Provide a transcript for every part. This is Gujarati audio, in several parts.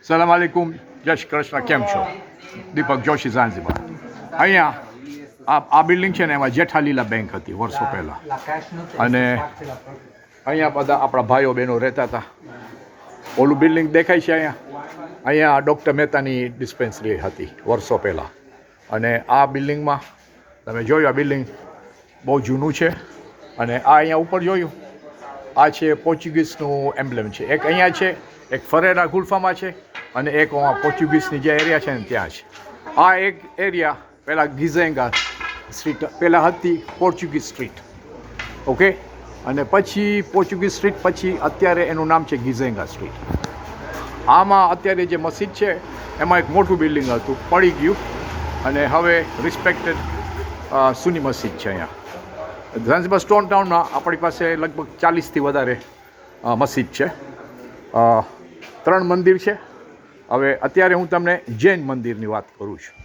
સલામ આલેકુમ, જય શ્રી કૃષ્ણ. કેમ છો? દીપક જોશી, ઝાંઝીબાર. અહીંયા આ બિલ્ડિંગ છે ને, એમાં જેઠાલીલા બેંક હતી વર્ષો પહેલાં, અને અહીંયા બધા આપણા ભાઈઓ બહેનો રહેતા હતા. ઓલું બિલ્ડિંગ દેખાય છે અહીંયા ડૉક્ટર મહેતાની ડિસ્પેન્સરી હતી વર્ષો પહેલાં. અને આ બિલ્ડિંગમાં તમે જોયું, આ બિલ્ડિંગ બહુ જૂનું છે. અને આ અહીંયા ઉપર જોયું, આ છે પોર્ચ્યુગીઝનું એમ્બ્લેમ છે. એક અહીંયા છે, એક ફરેરા ગુલ્ફામાં છે, અને એક પોર્ચ્યુગીઝની જે એરિયા છે ને ત્યાં છે. આ એક એરિયા પહેલાં ગિઝેંગા સ્ટ્રીટ પહેલાં હતી, પોર્ચ્યુગીઝ સ્ટ્રીટ, ઓકે. અને પછી પોર્ચ્યુગીઝ સ્ટ્રીટ પછી અત્યારે એનું નામ છે ગિઝેંગા સ્ટ્રીટ. આમાં અત્યારે જે મસ્જિદ છે એમાં એક મોટું બિલ્ડિંગ હતું, પડી ગયું, અને હવે રિસ્પેક્ટેડ સુની મસ્જિદ છે અહીંયા. ઝાંઝીબાર સ્ટોન ટાઉનમાં આપણી પાસે લગભગ 40થી વધારે મસ્જિદ છે. 3 મંદિર છે. હવે અત્યારે હું તમને જૈન મંદિરની વાત કરું છું.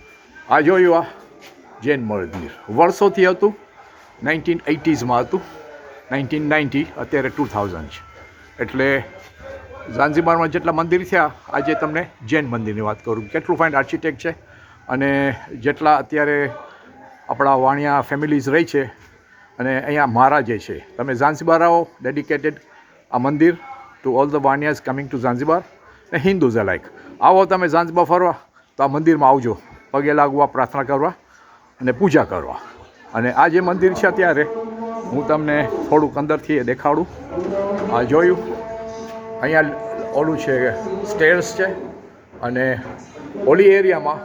આ જોયું, આ જૈન મંદિર વર્ષોથી હતું, 1980s હતું, 1990, અત્યારે 2000 છે. એટલે ઝાંઝીબારમાં જેટલા મંદિર થયા, આજે તમને જૈન મંદિરની વાત કરું. કેટલું ફાઇન આર્કિટેક્ટ છે, અને જેટલા અત્યારે આપણા વાણિયા ફેમિલીઝ રહી છે, અને અહીંયા મહારાજે છે. તમે ઝાંઝીબાર આવો, ડેડિકેટેડ આ મંદિર to all the Vaniyas coming to Zanzibar, ને હિન્દુઝ અલાઇક. આવો તમે ઝાંઝીબાર ફરવા તો આ મંદિરમાં આવજો, પગે લાગવા, પ્રાર્થના કરવા અને પૂજા કરવા. અને આ જે મંદિર છે અત્યારે હું તમને થોડુંક અંદરથી દેખાડું. આ જોયું, અહીંયા ઓલું છે, સ્ટેર્સ છે, અને ઓલી એરિયામાં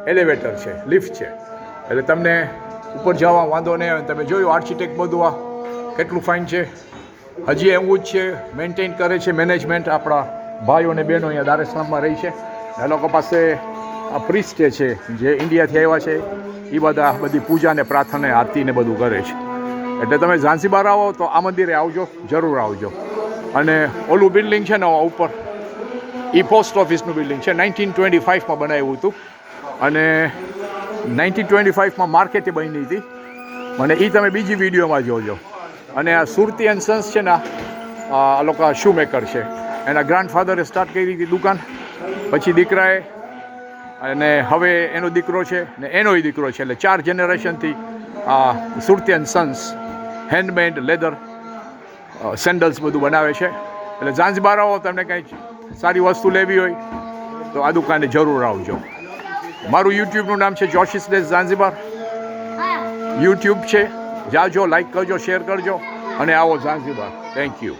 એલિવેટર છે, લિફ્ટ છે. એટલે તમને ઉપર જવા વાંધો નહીં આવે. તમે જોયું આર્કિટેક્ટ બધું આ કેટલું ફાઇન છે. હજી એવું જ છે, મેન્ટેન કરે છે મેનેજમેન્ટ. આપણા ભાઈઓ અને બહેનો અહીંયા દાર ઇસ્લામમાં રહી છે. એ લોકો પાસે આ પ્રિસ્ટ છે જે ઇન્ડિયાથી આવ્યા છે, એ બધા બધી પૂજા ને પ્રાર્થના આરતી ને બધું કરે છે. એટલે તમે ઝાંઝીબાર આવો તો આ મંદિરે આવજો, જરૂર આવજો. અને ઓલું બિલ્ડિંગ છે ને ઉપર, એ પોસ્ટ ઓફિસનું બિલ્ડિંગ છે, 1925માં બનાવ્યું હતું. અને 1925માં માર્કેટે બની હતી, અને એ તમે બીજી વિડીયોમાં જોજો. અને આ સુરતી એન્ડ સન્સ છે ને, આ લોકો શૂ મેકર છે. એના ગ્રાન્ડફાધરે સ્ટાર્ટ કરી હતી દુકાન, પછી દીકરાએ, અને હવે એનો દીકરો છે ને એનોય દીકરો છે. એટલે 4 જનરેશનથી આ Surti and sons handmade leather sandals બધું બનાવે છે. એટલે ઝાંઝીબાર આવો, તમને કંઈ સારી વસ્તુ લેવી હોય તો આ દુકાને જરૂર આવજો. મારું યુટ્યુબનું નામ છે જોશીસ ડેઝ ઝાંઝીબાર. યુટ્યુબ છે, જાજો, લાઈક કરજો, શેર કરજો, અને આવો ઝાંઝીબાર. Thank you.